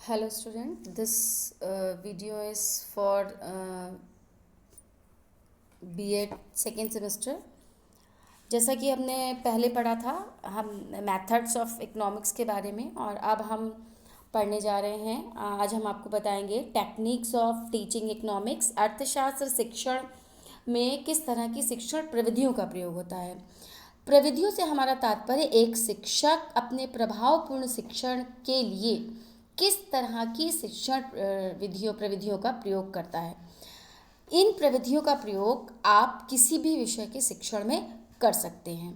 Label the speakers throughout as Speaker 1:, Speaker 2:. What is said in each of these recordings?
Speaker 1: Hello student, this video is for B.Ed second semester. जैसा कि हमने पहले पढ़ा था, हम मेथड्स ऑफ इकोनॉमिक्स के बारे में, और अब हम पढ़ने जा रहे हैं। आज हम आपको बताएंगे टेक्निक्स ऑफ टीचिंग इकोनॉमिक्स। अर्थशास्त्र शिक्षण में किस तरह की शिक्षण प्रविधियों का प्रयोग होता है। प्रविधियों से हमारा तात्पर्य एक शिक्षक अपने प्रभावपूर्ण शिक्षण के लिए किस तरह की शिक्षण प्रविधियों का प्रयोग करता है। इन प्रविधियों का प्रयोग आप किसी भी विषय के शिक्षण में कर सकते हैं।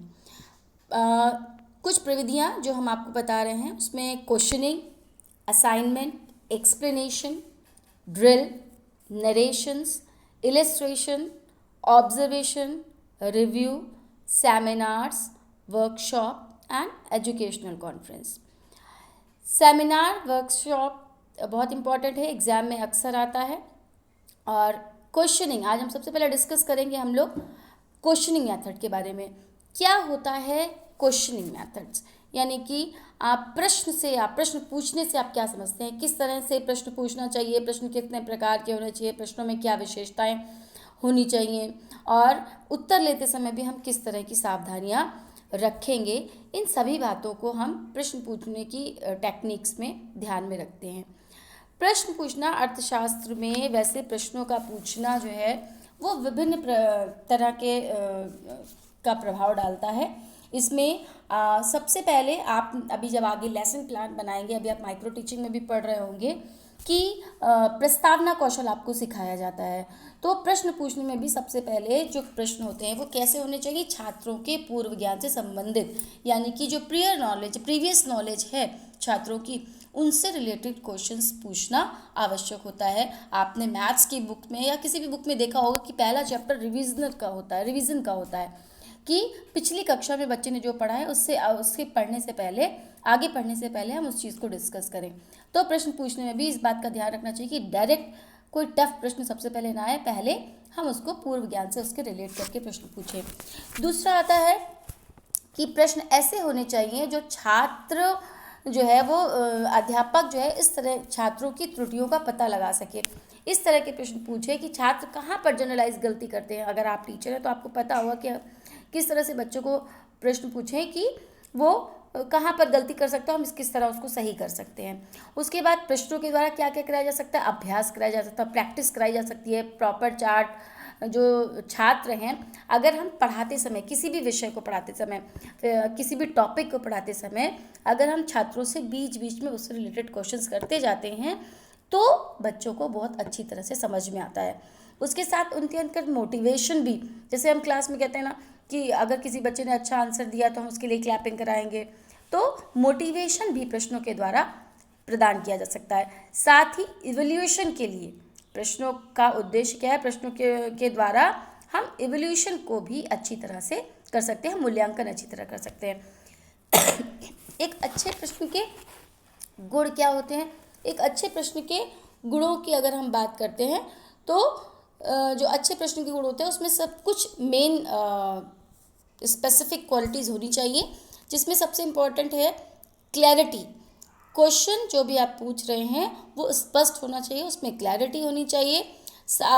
Speaker 1: कुछ प्रविधियां जो हम आपको बता रहे हैं उसमें questioning, assignment, explanation, drill, narrations, illustration, observation, review, seminars, workshop and educational conference. Seminar, workshop बहुत इंपॉर्टेंट है, एग्ज़ाम में अक्सर आता है। और क्वेश्चनिंग, आज हम सबसे पहले डिस्कस करेंगे हम लोग क्वेश्चनिंग मेथड के बारे में। क्या होता है क्वेश्चनिंग मेथड्स, यानी कि आप प्रश्न पूछने से आप क्या समझते हैं, किस तरह से प्रश्न पूछना चाहिए, प्रश्न कितने प्रकार के होने चाहिए, प्रश्नों में क्या विशेषताएं होनी चाहिए, और उत्तर लेते समय भी हम किस तरह की सावधानियां रखेंगे। इन सभी बातों को हम प्रश्न पूछने की टेक्निक्स में ध्यान में रखते हैं। प्रश्न पूछना अर्थशास्त्र में, वैसे प्रश्नों का पूछना जो है वो विभिन्न तरह के का प्रभाव डालता है। इसमें सबसे पहले आप अभी जब आगे लेसन प्लान बनाएंगे, अभी आप माइक्रो टीचिंग में भी पढ़ रहे होंगे कि प्रस्तावना कौशल आपको सिखाया जाता है। तो प्रश्न पूछने में भी सबसे पहले जो प्रश्न होते हैं वो कैसे होने चाहिए, छात्रों के पूर्व ज्ञान से संबंधित, यानी कि जो प्रीवियस नॉलेज है छात्रों की, उनसे रिलेटेड क्वेश्चंस पूछना आवश्यक होता है। आपने मैथ्स की बुक में या किसी भी बुक में देखा होगा कि पहला चैप्टर रिवीजन का होता है कि पिछली कक्षा में बच्चे ने जो पढ़ा है उससे आगे पढ़ने से पहले हम उस चीज़ को डिस्कस करें। तो प्रश्न पूछने में भी इस बात का ध्यान रखना चाहिए कि डायरेक्ट कोई टफ प्रश्न सबसे पहले ना आए, पहले हम उसको पूर्व ज्ञान से उसके रिलेट करके प्रश्न पूछें। दूसरा आता है कि प्रश्न ऐसे होने चाहिए जो छात्र जो है वो अध्यापक जो है इस तरह छात्रों की त्रुटियों का पता लगा सके। इस तरह के प्रश्न पूछे कि छात्र कहाँ पर जनरलाइज गलती करते हैं। अगर आप टीचर हैं तो आपको पता होगा कि किस तरह से बच्चों को प्रश्न पूछें कि वो कहाँ पर गलती कर सकता है, हम किस तरह उसको सही कर सकते हैं। उसके बाद प्रश्नों के द्वारा क्या क्या कराया जा सकता है, अभ्यास कराया जा सकता है, प्रैक्टिस कराई जा सकती है, प्रॉपर चार्ट। जो छात्र हैं, अगर हम पढ़ाते समय किसी भी विषय को पढ़ाते समय, किसी भी टॉपिक को पढ़ाते समय अगर हम छात्रों से बीच बीच में उससे रिलेटेड क्वेश्चंस करते जाते हैं तो बच्चों को बहुत अच्छी तरह से समझ में आता है। उसके साथ उनके अंदर मोटिवेशन भी, जैसे हम क्लास में कहते हैं ना कि अगर किसी बच्चे ने अच्छा आंसर दिया तो हम उसके लिए क्लैपिंग कराएंगे, तो मोटिवेशन भी प्रश्नों के द्वारा प्रदान किया जा सकता है। साथ ही इवैल्यूएशन के लिए प्रश्नों का उद्देश्य क्या है, प्रश्नों के द्वारा हम इवैल्यूएशन को भी अच्छी तरह से कर सकते हैं, मूल्यांकन अच्छी तरह कर सकते हैं। एक अच्छे प्रश्न के गुण क्या होते हैं, एक अच्छे प्रश्न के गुणों की अगर हम बात करते हैं तो जो अच्छे प्रश्न के गुण होते हैं उसमें सब कुछ मेन स्पेसिफिक क्वालिटीज़ होनी चाहिए, जिसमें सबसे इम्पॉर्टेंट है क्लैरिटी। क्वेश्चन जो भी आप पूछ रहे हैं वो स्पष्ट होना चाहिए, उसमें क्लैरिटी होनी चाहिए।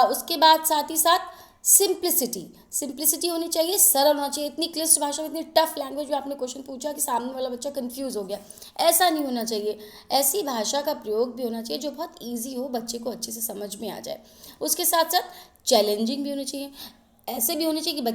Speaker 1: उसके बाद साथ ही साथ सिंप्लिसिटी होनी चाहिए, सरल होना चाहिए। इतनी क्लिष्ट भाषा में, इतनी टफ लैंग्वेज में आपने क्वेश्चन पूछा कि सामने वाला बच्चा कंफ्यूज हो गया, ऐसा नहीं होना चाहिए। ऐसी भाषा का प्रयोग भी होना चाहिए जो बहुत ईजी हो, बच्चे को अच्छे से समझ में आ जाए। उसके साथ साथ चैलेंजिंग भी होनी चाहिए, ऐसे भी होनी चाहिए कि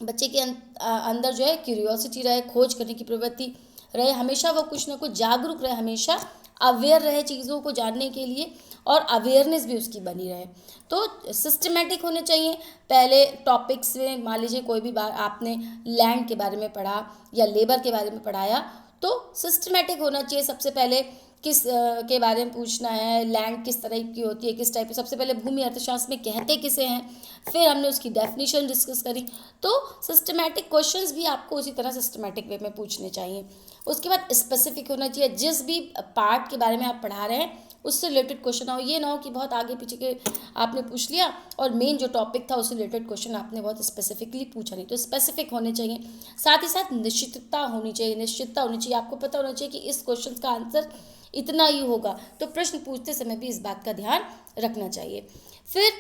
Speaker 1: बच्चे के अंदर जो है क्यूरियोसिटी रहे, खोज करने की प्रवृत्ति रहे, हमेशा वो कुछ ना कुछ जागरूक रहे, हमेशा अवेयर रहे चीज़ों को जानने के लिए, और अवेयरनेस भी उसकी बनी रहे। तो सिस्टमेटिक होने चाहिए। पहले टॉपिक्स में मान लीजिए कोई भी बात आपने लैंड के बारे में पढ़ा या लेबर के बारे में पढ़ाया, तो सिस्टमेटिक होना चाहिए। सबसे पहले किस के बारे में पूछना है, लैंड किस तरह की होती है, किस टाइप की, सबसे पहले भूमि अर्थशास्त्र में कहते किसे हैं, फिर हमने उसकी डेफिनेशन डिस्कस करी। तो सिस्टमेटिक क्वेश्चंस भी आपको उसी तरह सिस्टमेटिक वे में पूछने चाहिए। उसके बाद स्पेसिफिक होना चाहिए, जिस भी पार्ट के बारे में आप पढ़ा रहे हैं उससे रिलेटेड क्वेश्चन हो। ये ना हो कि बहुत आगे पीछे के आपने पूछ लिया और मेन जो टॉपिक था उससे रिलेटेड क्वेश्चन आपने बहुत स्पेसिफिकली पूछा नहीं। तो स्पेसिफिक होने चाहिए। साथ ही साथ निश्चितता होनी चाहिए, आपको पता होना चाहिए कि इस क्वेश्चन का आंसर इतना ही होगा। तो प्रश्न पूछते समय भी इस बात का ध्यान रखना चाहिए। फिर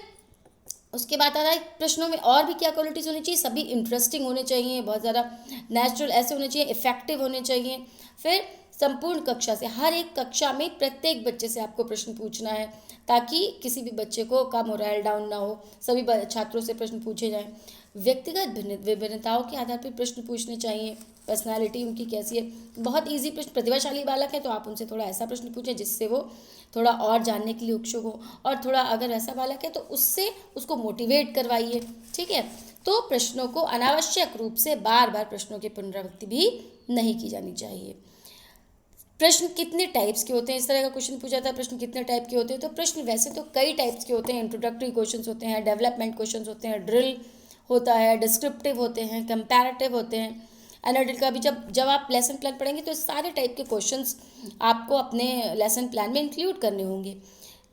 Speaker 1: उसके बाद आता है प्रश्नों में और भी क्या क्वालिटीज़ होनी चाहिए, सभी इंटरेस्टिंग होने चाहिए, बहुत ज़्यादा नेचुरल ऐसे होने चाहिए, इफेक्टिव होने चाहिए। फिर संपूर्ण कक्षा से, हर एक कक्षा में प्रत्येक बच्चे से आपको प्रश्न पूछना है ताकि किसी भी बच्चे को का मोरल डाउन ना हो, सभी छात्रों से प्रश्न पूछे जाएं। व्यक्तिगत विभिन्नताओं के आधार पर प्रश्न पूछने चाहिए, पर्सनालिटी उनकी कैसी है। बहुत इजी प्रश्न, प्रतिभाशाली बालक है तो आप उनसे थोड़ा ऐसा प्रश्न पूछें जिससे वो थोड़ा और जानने के लिए उत्सुक हो, और थोड़ा अगर ऐसा बालक है तो उससे उसको मोटिवेट करवाइए, ठीक है। तो प्रश्नों को अनावश्यक रूप से बार बार प्रश्नों की पुनरावृत्ति भी नहीं की जानी चाहिए। प्रश्न कितने टाइप्स के होते हैं, इस तरह का क्वेश्चन पूछा था, प्रश्न कितने टाइप के होते हैं। तो प्रश्न वैसे तो कई टाइप्स के होते हैं। इंट्रोडक्टरी क्वेश्चंस होते हैं, डेवलपमेंट क्वेश्चंस होते हैं, ड्रिल होता है, डिस्क्रिप्टिव होते हैं, कंपैरेटिव होते हैं, एनालिटिकल का भी। जब आप लेसन प्लान पढ़ेंगे तो सारे टाइप के क्वेश्चंस आपको अपने लेसन प्लान में इंक्लूड करने होंगे।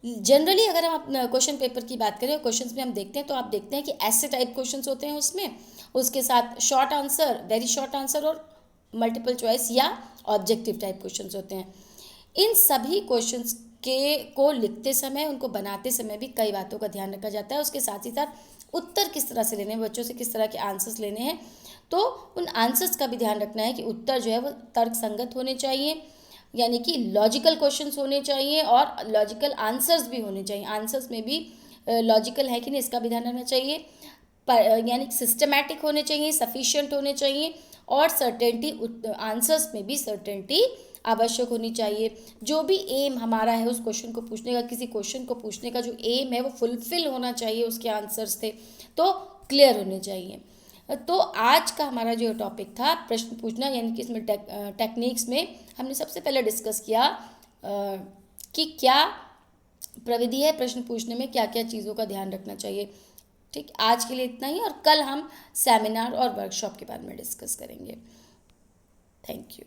Speaker 1: जनरली अगर हम क्वेश्चन पेपर की बात करें, क्वेश्चंस में हम देखते हैं तो आप देखते हैं कि ऐसे टाइप क्वेश्चंस होते हैं उसमें, उसके साथ short answer, very short answer और मल्टीपल चॉइस या ऑब्जेक्टिव टाइप क्वेश्चंस होते हैं। इन सभी क्वेश्चंस को लिखते समय, उनको बनाते समय भी कई बातों का ध्यान रखा जाता है। उसके साथ ही साथ उत्तर किस तरह से लेने हैं, बच्चों से किस तरह के आंसर्स लेने हैं, तो उन आंसर्स का भी ध्यान रखना है कि उत्तर जो है वो तर्क संगत होने चाहिए, यानी कि लॉजिकल क्वेश्चंस होने चाहिए और लॉजिकल आंसर्स भी होने चाहिए। आंसर्स में भी लॉजिकल है कि नहीं इसका भी ध्यान रखना चाहिए, यानी सिस्टमैटिक होने चाहिए, सफिशिएंट होने चाहिए, और सर्टेनिटी, आंसर्स में भी सर्टेनिटी आवश्यक होनी चाहिए। जो भी एम हमारा है उस क्वेश्चन को पूछने का, किसी क्वेश्चन को पूछने का जो एम है वो फुलफिल होना चाहिए, उसके आंसर्स थे तो क्लियर होने चाहिए। तो आज का हमारा जो टॉपिक था प्रश्न पूछना, यानी कि इसमें टेक्निक्स में हमने सबसे पहले डिस्कस किया कि क्या प्रविधि है प्रश्न पूछने में, क्या क्या चीज़ों का ध्यान रखना चाहिए। ठीक, आज के लिए इतना ही, और कल हम सेमिनार और वर्कशॉप के बारे में डिस्कस करेंगे। Thank you.